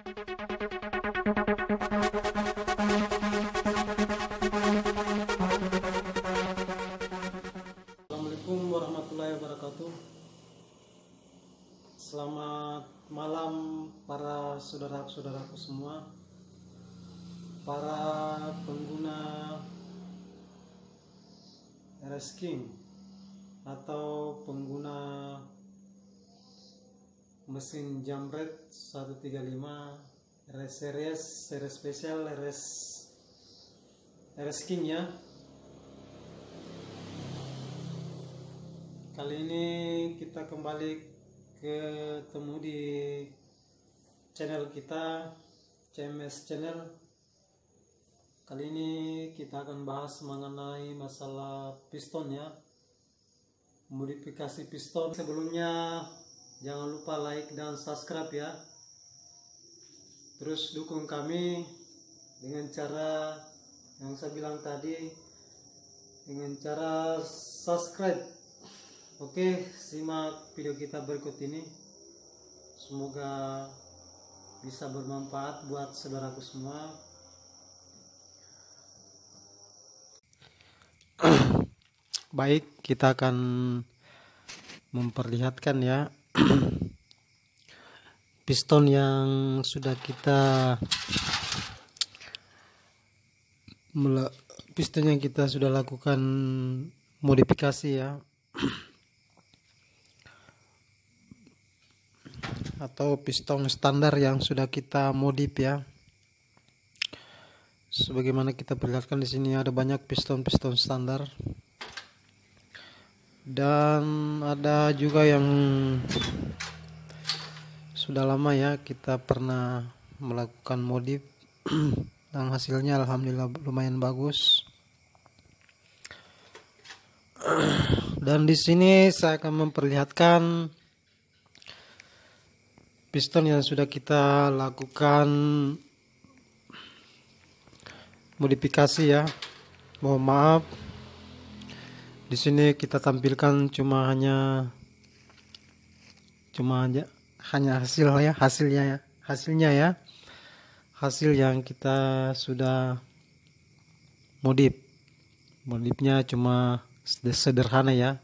Assalamualaikum warahmatullahi wabarakatuh. Selamat malam para saudara-saudaraku semua, para pengguna RS King atau pengguna mesin Jamret 135 RS series, series spesial RS King ya. Kali ini kita kembali ketemu di channel kita, CMS Channel. Kali ini kita akan bahas mengenai masalah piston ya, modifikasi piston. Sebelumnya jangan lupa like dan subscribe ya. Terus dukung kami dengan cara yang saya bilang tadi, dengan cara subscribe. Oke, simak video kita berikut ini. Semoga bisa bermanfaat buat saudaraku semua. Baik, kita akan memperlihatkan ya piston yang sudah kita lakukan modifikasi ya, atau piston standar yang sudah kita modif ya. Sebagaimana kita perlihatkan di sini ada banyak piston standar, dan ada juga yang sudah lama ya kita pernah melakukan modif dan hasilnya alhamdulillah lumayan bagus. Dan di sini saya akan memperlihatkan piston yang sudah kita lakukan modifikasi ya. Mohon maaf, di sini kita tampilkan hanya hasilnya ya, hasil yang kita sudah modifnya cuma sederhana ya.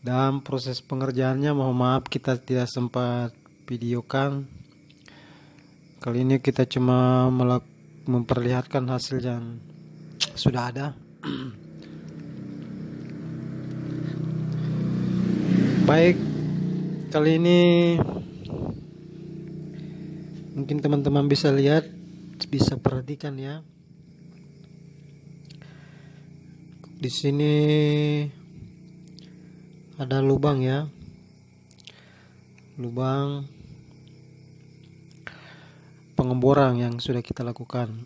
Dan proses pengerjaannya mohon maaf kita tidak sempat videokan. Kali ini kita cuma memperlihatkan hasil yang sudah ada. Baik, kali ini mungkin teman-teman bisa lihat, bisa perhatikan ya. Di sini ada lubang ya, lubang pengeboran yang sudah kita lakukan.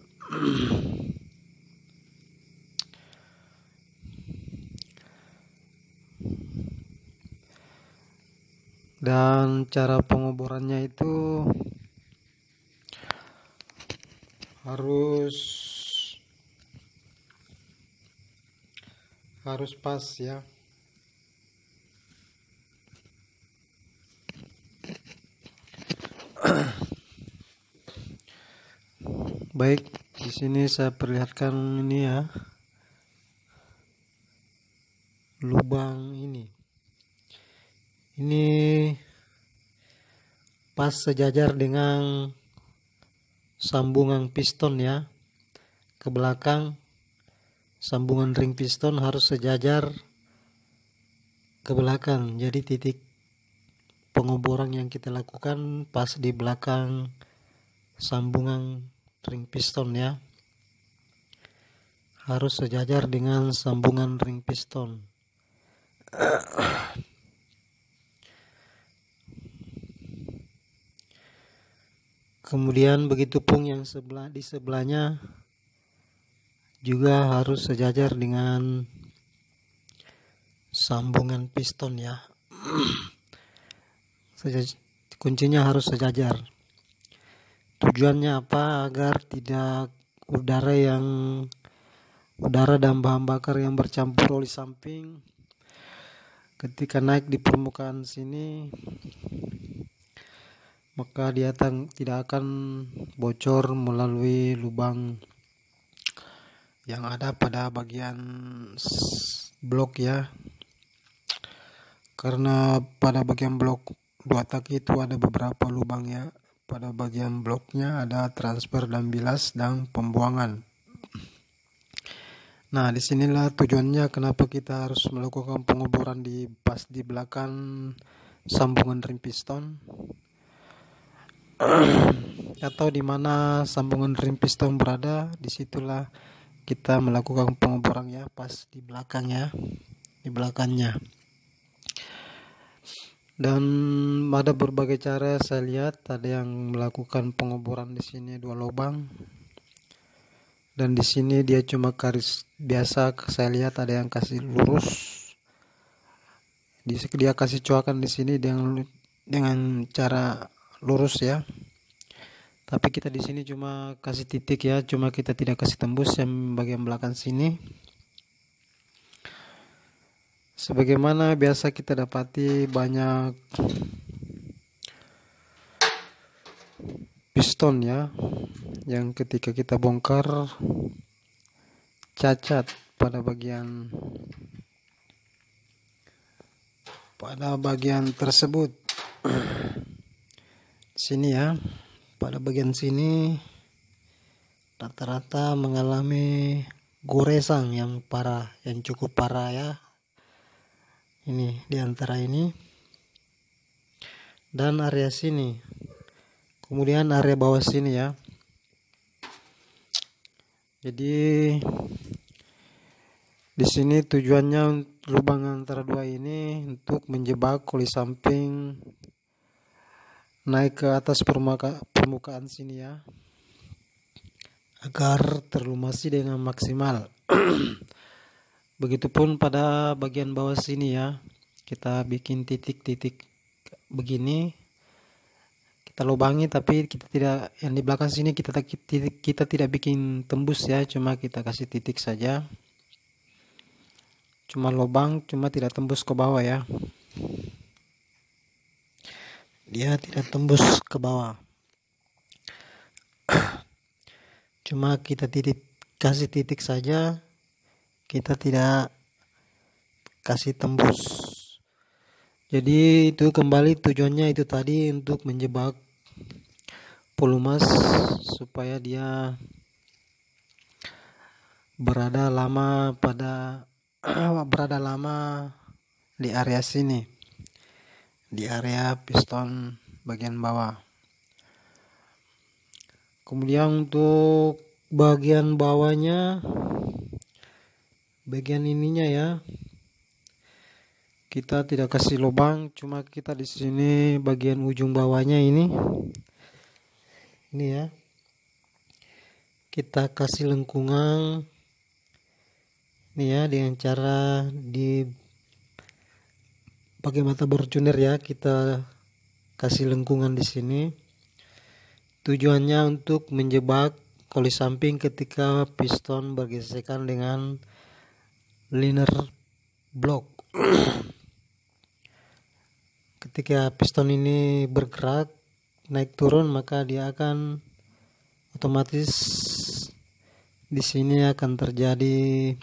Dan cara pengeborannya itu harus pas ya. Baik, di sini saya perlihatkan ini ya, lubang ini pas sejajar dengan sambungan piston ya. Ke belakang sambungan ring piston harus sejajar ke belakang. Jadi titik pengeboran yang kita lakukan pas di belakang sambungan ring piston ya, harus sejajar dengan sambungan ring piston. Kemudian begitupun yang di sebelahnya juga harus sejajar dengan sambungan piston ya. Kuncinya harus sejajar. Tujuannya apa? Agar tidak udara dan bahan bakar yang bercampur oli samping ketika naik di permukaan sini maka dia tidak akan bocor melalui lubang yang ada pada bagian blok ya, karena pada bagian blok 2 tak itu ada beberapa lubang ya. Pada bagian bloknya ada transfer dan bilas dan pembuangan. Nah, disinilah tujuannya kenapa kita harus melakukan pengoboran pas di belakang sambungan rim piston atau di mana sambungan rim piston berada, disitulah kita melakukan pengoboran ya, pas di belakangnya, di belakangnya. Dan ada berbagai cara saya lihat, ada yang melakukan pengoboran di sini 2 lubang. Dan di sini dia cuma garis biasa, saya lihat ada yang kasih lurus. Dia kasih coakan di sini dengan cara lurus ya. Tapi kita di sini cuma kasih titik ya, cuma kita tidak kasih tembus yang bagian belakang sini. Sebagaimana biasa kita dapati banyak piston ya, yang ketika kita bongkar cacat pada bagian tersebut. Sini ya, pada bagian sini rata-rata mengalami goresan yang parah, yang cukup parah ya. Ini di antara ini dan area sini, kemudian area bawah sini ya. Jadi di sini tujuannya lubang antara 2 ini untuk menjebak kuli samping naik ke atas permukaan sini ya, agar terlumasi dengan maksimal. Begitupun pada bagian bawah sini ya, kita bikin titik-titik begini, kita lubangi, tapi kita tidak, yang di belakang sini kita tidak bikin tembus ya, cuma kita kasih titik saja, cuma lubang, cuma tidak tembus ke bawah ya, dia tidak tembus ke bawah, cuma kita kasih titik saja, kita tidak kasih tembus. Jadi itu kembali tujuannya itu tadi, untuk menjebak pelumas supaya dia berada lama di area sini, di area piston bagian bawah. Kemudian untuk bagian bawahnya, bagian ininya ya, kita tidak kasih lubang, cuma kita di sini bagian ujung bawahnya ini ya, kita kasih lengkungan ini ya, dengan cara di pakai mata borcuner ya, kita kasih lengkungan di sini. Tujuannya untuk menjebak kuli samping ketika piston bergesekan dengan liner block. Ketika piston ini bergerak naik turun, maka dia akan otomatis di sini akan terjadi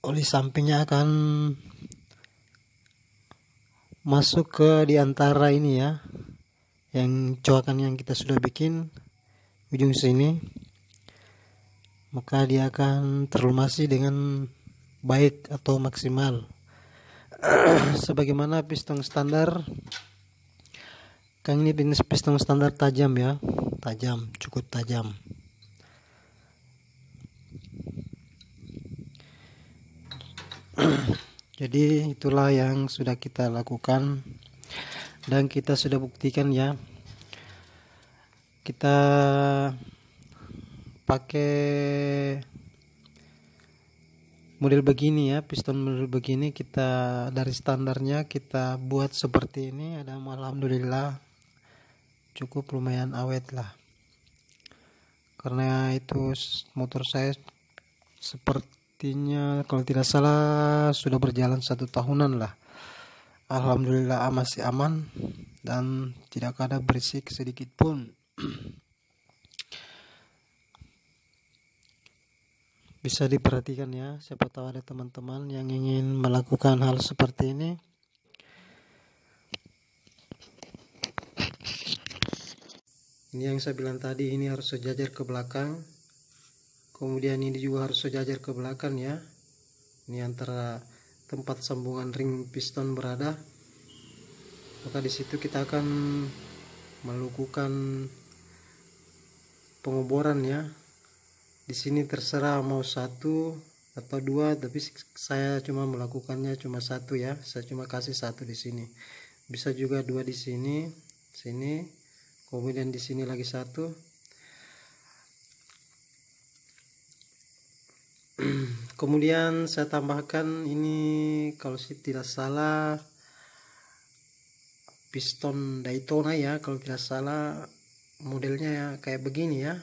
oli sampingnya akan masuk ke di antara ini ya, yang coakan yang kita sudah bikin ujung sini, maka dia akan terlumasi dengan baik atau maksimal. Sebagaimana piston standar, kan ini piston standar tajam ya, cukup tajam. Jadi itulah yang sudah kita lakukan dan kita sudah buktikan ya. Kita pakai model begini ya, piston model begini, kita dari standarnya kita buat seperti ini. Ada, alhamdulillah cukup lumayan awet lah, karena itu motor saya sepertinya kalau tidak salah sudah berjalan 1 tahunan lah. alhamdulillah masih aman dan tidak ada berisik sedikit pun. Bisa diperhatikan ya, siapa tahu ada teman-teman yang ingin melakukan hal seperti ini. Ini yang saya bilang tadi, ini harus sejajar ke belakang. Kemudian ini juga harus sejajar ke belakang ya. Ini antara tempat sambungan ring piston berada. Maka di situ kita akan melakukan pengoboran ya. Di sini terserah mau 1 atau 2, tapi saya cuma melakukannya cuma 1 ya. Saya cuma kasih 1 di sini. Bisa juga 2 di sini, kemudian di sini lagi 1. Kemudian saya tambahkan ini, kalau tidak salah piston Daytona ya, kalau tidak salah modelnya ya kayak begini ya.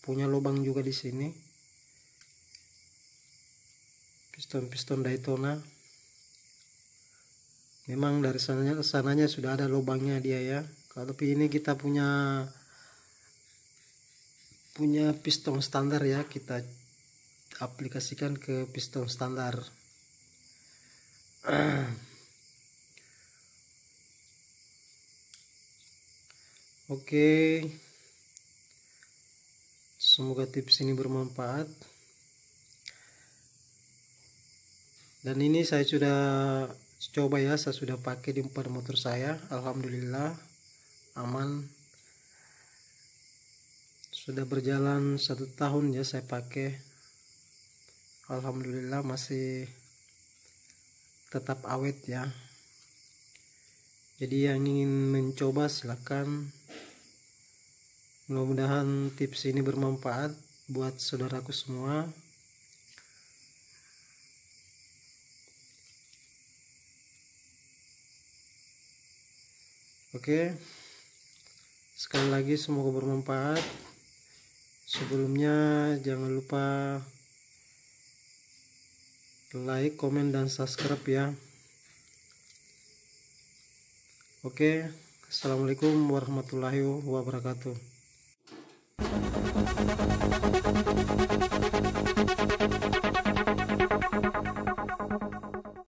Punya lubang juga di sini. Piston Daytona. Memang dari sananya sudah ada lubangnya dia ya. Tapi ini kita punya piston standar ya. Kita aplikasikan ke piston standar. Oke. Semoga tips ini bermanfaat. Dan ini saya sudah coba ya, saya sudah pakai di empat motor saya. Alhamdulillah aman. Sudah berjalan 1 tahun ya saya pakai. Alhamdulillah masih tetap awet ya. Jadi yang ingin mencoba silakan. Mudah-mudahan tips ini bermanfaat buat saudaraku semua. Oke, sekali lagi semoga bermanfaat. Sebelumnya jangan lupa like, komen, dan subscribe ya. Oke, assalamualaikum warahmatullahi wabarakatuh.